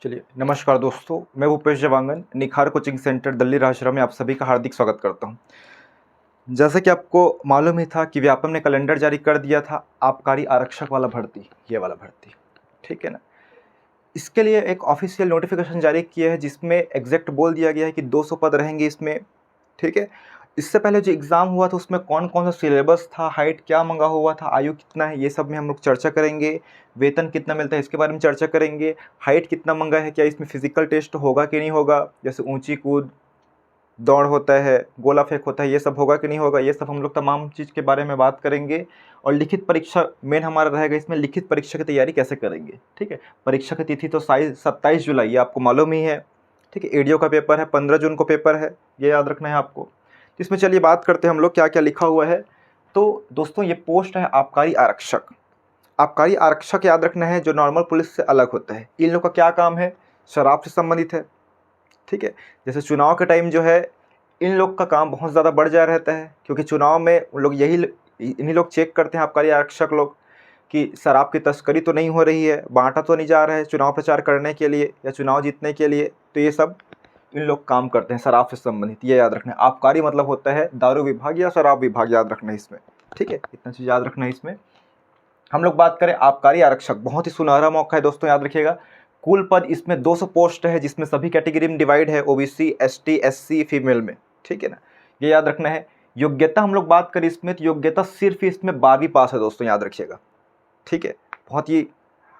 चलिए, नमस्कार दोस्तों, मैं भूपेश जवांगन निखार कोचिंग सेंटर दिल्ली राजशरा में आप सभी का हार्दिक स्वागत करता हूं। जैसा कि आपको मालूम ही था कि व्यापम ने कैलेंडर जारी कर दिया था आबकारी आरक्षक वाला भर्ती, ये वाला भर्ती, ठीक है ना। इसके लिए एक ऑफिशियल नोटिफिकेशन जारी किया है जिसमें एग्जैक्ट बोल दिया गया है कि 200 पद रहेंगे इसमें, ठीक है। इससे पहले जो एग्ज़ाम हुआ था उसमें कौन कौन सा सिलेबस था, हाइट क्या मंगा हुआ था, आयु कितना है, ये सब में हम लोग चर्चा करेंगे। वेतन कितना मिलता है इसके बारे में चर्चा करेंगे। हाइट कितना मंगा है, क्या इसमें फिजिकल टेस्ट होगा कि नहीं होगा, जैसे ऊंची कूद, दौड़ होता है, गोला फेंक होता है, ये सब होगा कि नहीं होगा, ये सब हम लोग तमाम चीज़ के बारे में बात करेंगे। और लिखित परीक्षा मेन हमारा रहेगा, इसमें लिखित परीक्षा की तैयारी कैसे करेंगे, ठीक है। परीक्षा की तिथि तो 27 जुलाई, ये आपको मालूम ही है, ठीक है। एडीओ का पेपर है, 15 जून को पेपर है, ये याद रखना है आपको। तो इसमें चलिए बात करते हैं हम लोग क्या क्या लिखा हुआ है। तो दोस्तों ये पोस्ट है आबकारी आरक्षक। आबकारी आरक्षक याद रखना है, जो नॉर्मल पुलिस से अलग होता है। इन लोग का क्या काम है, शराब से संबंधित है, ठीक है। जैसे चुनाव के टाइम जो है इन लोग का काम बहुत ज़्यादा बढ़ जा रहता है, क्योंकि चुनाव में उन लोग इन्हीं लोग चेक करते हैं, आबकारी आरक्षक लोग, कि शराब की तस्करी तो नहीं हो रही है, बांटा तो नहीं जा रहा है चुनाव प्रचार करने के लिए या चुनाव जीतने के लिए। तो ये सब इन लोग काम करते हैं शराब से संबंधित, ये याद रखना है। आबकारी मतलब होता है दारू विभाग या शराब विभाग, याद रखना है इसमें, ठीक है। इतना चीज़ याद रखना है इसमें। हम लोग बात करें आबकारी आरक्षक, बहुत ही सुनहरा मौका है दोस्तों, याद रखिएगा। कुल पद इसमें 200 पोस्ट है, जिसमें सभी कैटेगरी में डिवाइड है, ओबीसी, एसटी, एससी, फीमेल में, ठीक है ना। ये याद रखना है। योग्यता हम लोग बात करें इसमें, तो योग्यता सिर्फ इसमें 12वीं पास है दोस्तों, याद रखिएगा, ठीक है। बहुत ही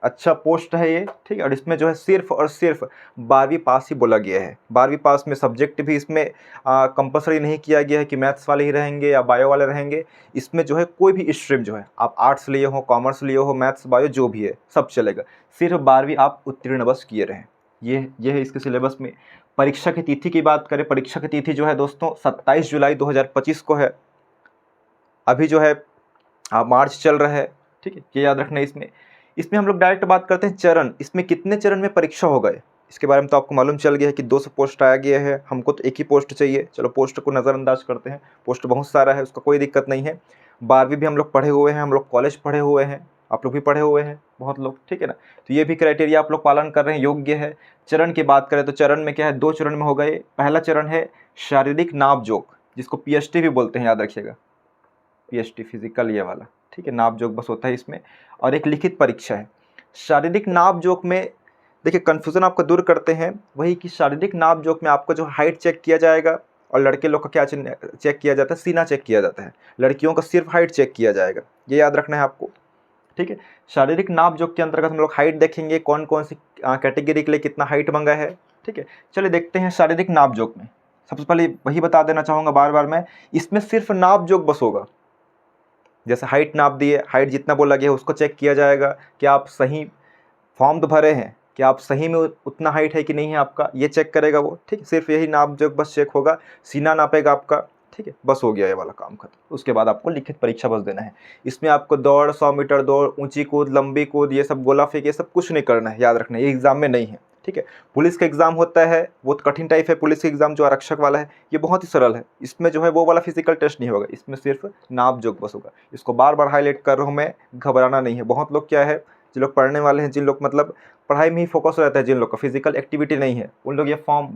अच्छा पोस्ट है ये, ठीक है। और इसमें जो है सिर्फ और सिर्फ 12वीं पास ही बोला गया है। 12वीं पास में सब्जेक्ट भी इसमें कंपलसरी नहीं किया गया है कि मैथ्स वाले ही रहेंगे या बायो वाले रहेंगे। इसमें जो है कोई भी स्ट्रीम जो है, आप आर्ट्स लिए हो, कॉमर्स लिए हो, मैथ्स बायो जो भी है सब चलेगा, सिर्फ 12वीं आप उत्तीर्ण बस किए रहें। ये है इसके सिलेबस में। परीक्षा की तिथि की बात करें, परीक्षा की तिथि जो है दोस्तों 27 जुलाई 2025 को है। अभी जो है मार्च चल रहा है, ठीक है। ये याद रखना है इसमें। इसमें हम लोग डायरेक्ट बात करते हैं चरण, इसमें कितने चरण में परीक्षा हो गए इसके बारे में तो आपको मालूम चल गया है कि 200 पोस्ट आया गया है। हमको तो एक ही पोस्ट चाहिए, चलो पोस्ट को नज़रअंदाज करते हैं, पोस्ट बहुत सारा है, उसका कोई दिक्कत नहीं है। 12वीं भी हम लोग पढ़े हुए हैं, हम लोग कॉलेज पढ़े हुए हैं, आप लोग भी पढ़े हुए हैं बहुत लोग, ठीक है ना। तो ये भी क्राइटेरिया आप लोग पालन कर रहे हैं, योग्य है। चरण की बात करें तो चरण में क्या है, 2 चरण में हो गए। पहला चरण है शारीरिक नाप जोख, जिसको पीएचटी भी बोलते हैं, याद रखिएगा, पीएचटी फिजिकल ये वाला, ठीक है। नाप जोक बस होता है इसमें। और एक लिखित परीक्षा है। शारीरिक नाप जोक में देखिए कन्फ्यूज़न आपका दूर करते हैं, वही कि शारीरिक नाप जोक में आपका जो हाइट चेक किया जाएगा, और लड़के लोग का क्या चेक किया जाता है, सीना चेक किया जाता है। लड़कियों का सिर्फ हाइट चेक किया जाएगा, ये याद रखना है आपको, ठीक है। शारीरिक नाप जोक के अंतर्गत हम लोग हाइट देखेंगे, कौन कौन सी कैटेगरी के लिए कितना हाइट मांगा है, ठीक है। चलिए देखते हैं शारीरिक नाप जोक में। सबसे पहले वही बता देना चाहूँगा बार बार मैं, इसमें सिर्फ नाप जोक बस होगा। जैसे हाइट नाप दिए, हाइट जितना बोला गया है उसको चेक किया जाएगा कि आप सही फॉर्म तो भरे हैं, कि आप सही में उतना हाइट है कि नहीं है आपका, ये चेक करेगा वो, ठीक है। सिर्फ यही नाप जो बस चेक होगा, सीना नापेगा आपका, ठीक है, बस हो गया ये वाला काम खत्म। उसके बाद आपको लिखित परीक्षा बस देना है। इसमें आपको दौड़, 100 मीटर दौड़, ऊंची कूद, लंबी कूद, ये सब गोला फेंक, ये सब कुछ नहीं करना है, याद रखना है, ये एग्जाम में नहीं है, ठीक है। पुलिस का एग्जाम होता है वो तो कठिन टाइप है, पुलिस का एग्जाम जो आरक्षक वाला है ये बहुत ही सरल है। इसमें जो है वो वाला फिजिकल टेस्ट नहीं होगा, इसमें सिर्फ नाप जोक बस होगा। इसको बार बार हाईलाइट कर रहा हूँ मैं, घबराना नहीं है। बहुत लोग क्या है, जिन लोग पढ़ने वाले हैं, जिन लोग मतलब पढ़ाई में ही फोकस रहता है, जिन लोग का फिजिकल एक्टिविटी नहीं है, उन लोग ये फॉर्म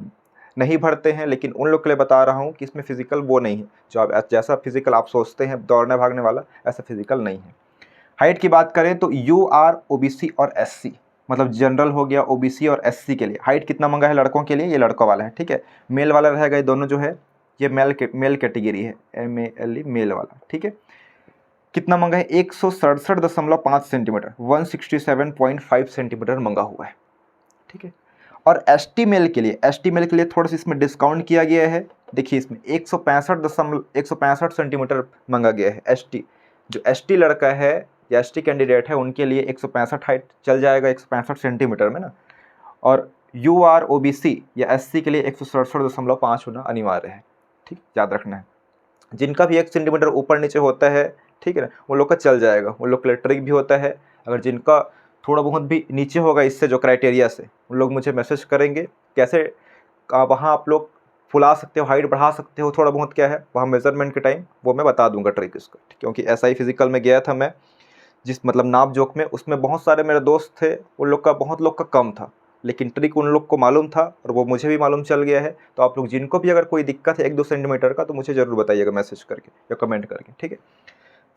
नहीं भरते हैं। लेकिन उन लोग के लिए बता रहा हूँ कि इसमें फिजिकल वो नहीं है, जो आप जैसा फिजिकल आप सोचते हैं दौड़ने भागने वाला, ऐसा फिजिकल नहीं है। हाइट की बात करें तो UR, OBC और SC, मतलब जनरल हो गया, OBC और SC के लिए हाइट कितना मंगा है लड़कों के लिए, ये लड़कों वाला है, ठीक है। मेल वाला रहेगा, ये दोनों जो है ये मेल कैटेगरी है, MALE मेल वाला, ठीक है। कितना मंगा है, 167.5 सेंटीमीटर, 167.5 सेंटीमीटर मंगा हुआ है, ठीक है। और ST मेल के लिए थोड़ा सा इसमें डिस्काउंट किया गया है। देखिए इसमें 165 सेंटीमीटर मांगा गया है। ST जो ST लड़का है या ST कैंडिडेट है उनके लिए 165 हाइट चल जाएगा, 165 सेंटीमीटर में ना। और UR, OBC या SC के लिए 167.5 होना अनिवार्य है, ठीक, याद रखना है। जिनका भी 1 सेंटीमीटर ऊपर नीचे होता है, ठीक है ना, उन लोग का चल जाएगा, उन लोग के लिए ट्रिक भी होता है। अगर जिनका थोड़ा बहुत भी नीचे होगा इससे जो क्राइटेरिया से, उन लोग मुझे मैसेज करेंगे कैसे वहाँ आप लोग फुला सकते हो, हाइट बढ़ा सकते हो, थोड़ा बहुत क्या है वहाँ मेजरमेंट के टाइम वो मैं बता दूंगा ट्रिक इसका, क्योंकि ऐसा ही फिजिकल में गया था मैं, जिस मतलब नाप जोक में, उसमें बहुत सारे मेरे दोस्त थे, उन लोग का बहुत लोग का कम था, लेकिन ट्रिक उन लोग को मालूम था और वो मुझे भी मालूम चल गया है। तो आप लोग जिनको भी अगर कोई दिक्कत है 1-2 सेंटीमीटर का, तो मुझे ज़रूर बताइएगा मैसेज करके या कमेंट करके, ठीक है।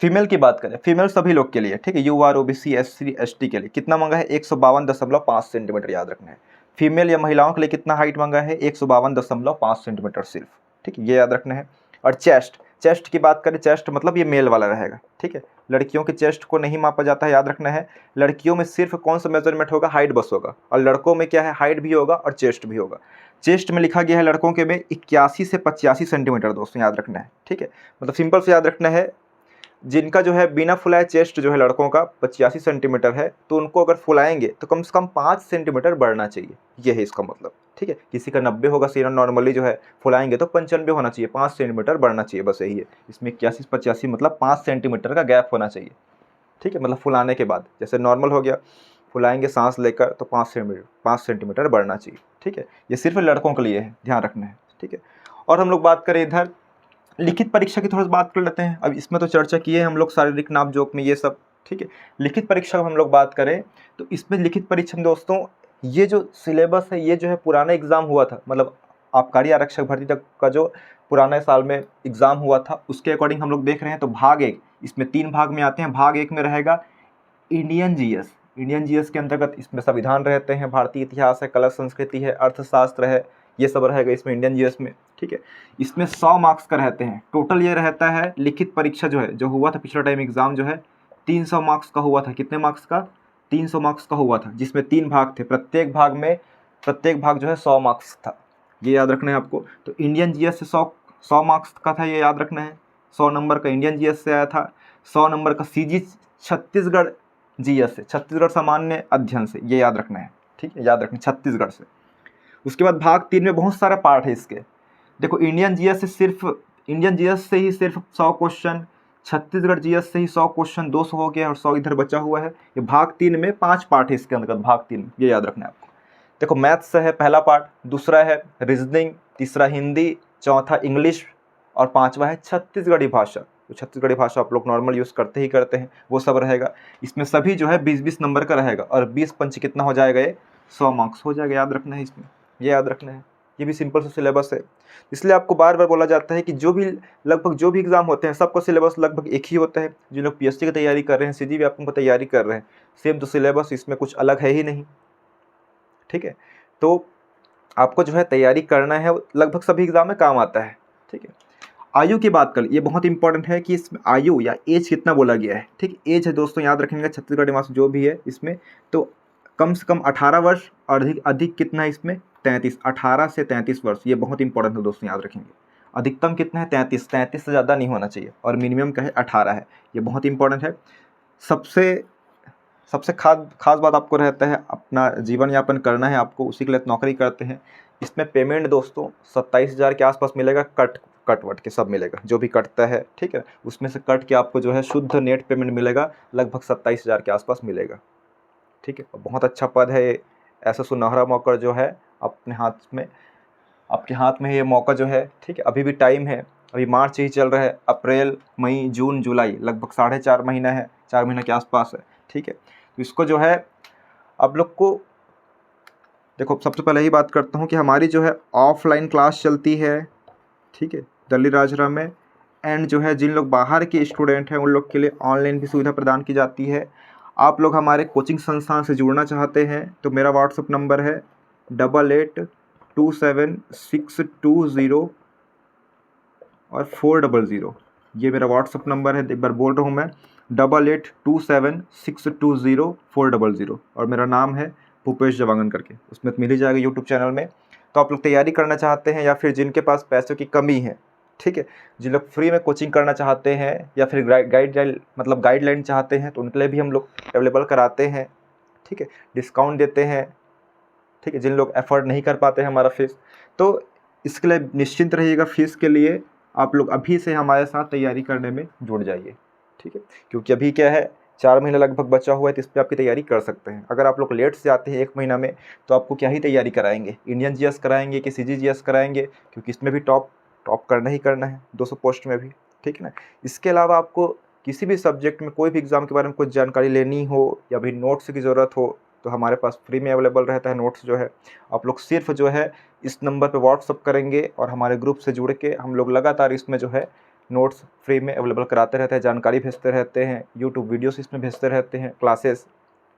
फीमेल की बात करें, फीमेल सभी लोग के लिए, ठीक है, UR OBC SC ST के लिए कितना मांगा है, 152.5 सेंटीमीटर याद रखना है। फीमेल या महिलाओं के लिए कितना हाइट मांगा है, 152.5 सेंटीमीटर सिर्फ, ठीक है, ये याद रखना है। और चेस्ट, चेस्ट की बात करें, चेस्ट मतलब ये मेल वाला रहेगा, ठीक है। लड़कियों के चेस्ट को नहीं मापा जाता है, याद रखना है। लड़कियों में सिर्फ कौन सा मेजरमेंट होगा, हाइट बस होगा, और लड़कों में क्या है, हाइट भी होगा और चेस्ट भी होगा। चेस्ट में लिखा गया है लड़कों के में 81 से 85 सेंटीमीटर दोस्तों, याद रखना है, ठीक है। मतलब सिंपल से याद रखना है, जिनका जो है बिना फुलाए चेस्ट जो है लड़कों का 85 सेंटीमीटर है, तो उनको अगर फुलाएंगे तो कम से कम 5 सेंटीमीटर बढ़ना चाहिए, ये है इसका मतलब, ठीक है। किसी का 90 होगा, सीना नॉर्मली जो है फुलाएंगे तो 95 होना चाहिए, 5 सेंटीमीटर बढ़ना चाहिए, बस यही है। इसमें 81-85 मतलब 5 सेंटीमीटर का गैप होना चाहिए, ठीक है। मतलब फुलाने के बाद जैसे नॉर्मल हो गया, फुलाएंगे सांस लेकर तो 5 सेंटीमीटर बढ़ना चाहिए, ठीक है। ये सिर्फ लड़कों के लिए है, ध्यान रखना है, ठीक है। और हम लोग बात करें इधर लिखित परीक्षा की, थोड़ा सा बात कर लेते हैं। अब इसमें तो चर्चा की है हम लोग शारीरिक नाप जोक में ये सब, ठीक है। लिखित परीक्षा हम लोग बात करें तो इसमें लिखित परीक्षा में दोस्तों ये जो सिलेबस है, ये जो है पुराना एग्ज़ाम हुआ था, मतलब आबकारी आरक्षक भर्ती तक का जो पुराने साल में एग्ज़ाम हुआ था उसके अकॉर्डिंग हम लोग देख रहे हैं। तो भाग 1, इसमें 3 भाग में आते हैं। भाग 1 में रहेगा इंडियन जीएस। इंडियन जीएस के अंतर्गत इसमें संविधान रहते हैं, भारतीय इतिहास है, कला संस्कृति है, अर्थशास्त्र है, ये सब रहेगा इसमें इंडियन जीएस में, ठीक है। इसमें 100 मार्क्स का रहते हैं टोटल। ये रहता है लिखित परीक्षा जो है, जो हुआ था पिछला टाइम एग्जाम जो है 300 मार्क्स का हुआ था। कितने मार्क्स का, 300 मार्क्स का हुआ था, जिसमें 3 भाग थे। प्रत्येक भाग जो है 100 मार्क्स था, ये याद रखना है आपको। तो इंडियन जीएस से 100 मार्क्स का था, ये याद रखना है। 100 नंबर का इंडियन जीएस से आया था। 100 नंबर का सीजी छत्तीसगढ़ जीएस से, छत्तीसगढ़ सामान्य अध्ययन से, ये याद रखना है, ठीक है, याद रखना छत्तीसगढ़ से। उसके बाद भाग 3 में बहुत सारे पार्ट है इसके। देखो इंडियन जीएस से ही सिर्फ 100 क्वेश्चन, छत्तीसगढ़ जीएस से ही 100 क्वेश्चन, 200 हो गया और 100 इधर बचा हुआ है। ये भाग 3 में 5 पार्ट है इसके अंतर्गत, भाग 3 ये याद रखना है आपको। देखो मैथ्स है पहला पार्ट, दूसरा है रीजनिंग, तीसरा हिंदी, चौथा इंग्लिश और पांचवा है छत्तीसगढ़ी भाषा। तो छत्तीसगढ़ी भाषा आप लोग नॉर्मल यूज़ करते ही करते हैं, वो सब रहेगा। इसमें सभी जो है 20-20 नंबर का रहेगा और 20 पंच कितना हो जाएगा, ये 100 मार्क्स हो जाएगा, याद रखना है इसमें, ये याद रखना है। ये भी सिंपल सा सिलेबस है, इसलिए आपको बार बार बोला जाता है कि लगभग जो भी एग्ज़ाम होते हैं सबका सिलेबस लगभग एक ही होता है। जो लोग पीएससी की तैयारी कर रहे हैं, CGV की तैयारी कर रहे हैं, सेम तो सिलेबस, इसमें कुछ अलग है ही नहीं, ठीक है। तो आपको जो है तैयारी करना है, लगभग सभी एग्जाम में काम आता है, ठीक है। आयु की बात कर, ये बहुत इंपॉर्टेंट है कि इसमें आयु या एज कितना बोला गया है, ठीक है। एज है दोस्तों, याद रखेंगे छत्तीसगढ़ निवासी जो भी है इसमें, तो कम से कम 18 वर्ष और अधिक कितना है इसमें, 33, 18 से 33 वर्ष, ये बहुत इंपॉर्टेंट है दोस्तों, याद रखेंगे। अधिकतम कितना है, 33 से ज़्यादा नहीं होना चाहिए, और मिनिमम क्या है 18 है, ये बहुत इंपॉर्टेंट है। सबसे खास बात आपको रहता है, अपना जीवन यापन करना है आपको, उसी के लिए नौकरी करते हैं। इसमें पेमेंट दोस्तों 27,000 के आसपास मिलेगा, कट वट के सब मिलेगा, जो भी कटता है, ठीक है, उसमें से कट के आपको जो है शुद्ध नेट पेमेंट मिलेगा, लगभग 27,000 के आसपास मिलेगा, ठीक है। बहुत अच्छा पद है ये, ऐसा सुनहरा मौका जो है आपके हाथ में ये मौका जो है, ठीक है। अभी भी टाइम है, अभी मार्च ही चल रहा है, अप्रैल मई जून जुलाई लगभग 4.5 महीना है, 4 महीने के आसपास है, ठीक है। तो इसको जो है आप लोग को, देखो सबसे पहले ही बात करता हूँ कि हमारी जो है ऑफलाइन क्लास चलती है, ठीक है, दिल्ली राजरा में। एंड जो है जिन लोग बाहर के स्टूडेंट हैं उन लोग के लिए ऑनलाइन भी सुविधा प्रदान की जाती है। आप लोग हमारे कोचिंग संस्थान से जुड़ना चाहते हैं तो मेरा व्हाट्सअप नंबर है 882762 और 400, ये मेरा व्हाट्सअप नंबर है। एक बार बोल रहा हूँ मैं, 882762 और मेरा नाम है भूपेश जवांगन करके, उसमें मिल ही जाएगा यूट्यूब चैनल में। तो आप लोग तैयारी करना चाहते हैं या फिर जिनके पास पैसों की कमी है, ठीक है, जिन लोग फ्री में कोचिंग करना चाहते हैं या फिर गाइडलाइन चाहते हैं, तो उनके लिए भी हम लोग अवेलेबल कराते हैं, ठीक है, डिस्काउंट देते हैं, ठीक है। जिन लोग एफर्ड नहीं कर पाते हैं हमारा फीस, तो इसके लिए निश्चिंत रहिएगा, फीस के लिए आप लोग अभी से हमारे साथ तैयारी करने में जुड़ जाइए, ठीक है। क्योंकि अभी क्या है, 4 महीना लगभग बचा हुआ है, तो इस पर आपकी तैयारी कर सकते हैं। अगर आप लोग लेट से आते हैं 1 महीना में, तो आपको क्या ही तैयारी कराएंगे, इंडियन जीएस कराएंगे कि CGGS कराएंगे, क्योंकि इसमें भी टॉप करना ही करना है, 200 पोस्ट में भी, ठीक है ना। इसके अलावा आपको किसी भी सब्जेक्ट में कोई भी एग्ज़ाम के बारे में कुछ जानकारी लेनी हो या भी नोट्स की ज़रूरत हो, तो हमारे पास फ्री में अवेलेबल रहता है नोट्स जो है। आप लोग सिर्फ जो है इस नंबर पे व्हाट्सअप करेंगे और हमारे ग्रुप से जुड़ के हम लोग लगातार इसमें जो है नोट्स फ्री में अवेलेबल कराते रहते हैं, जानकारी भेजते रहते हैं, यूट्यूब वीडियोस इसमें भेजते रहते हैं, क्लासेस।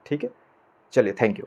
ठीक है, चलिए, थैंक यू।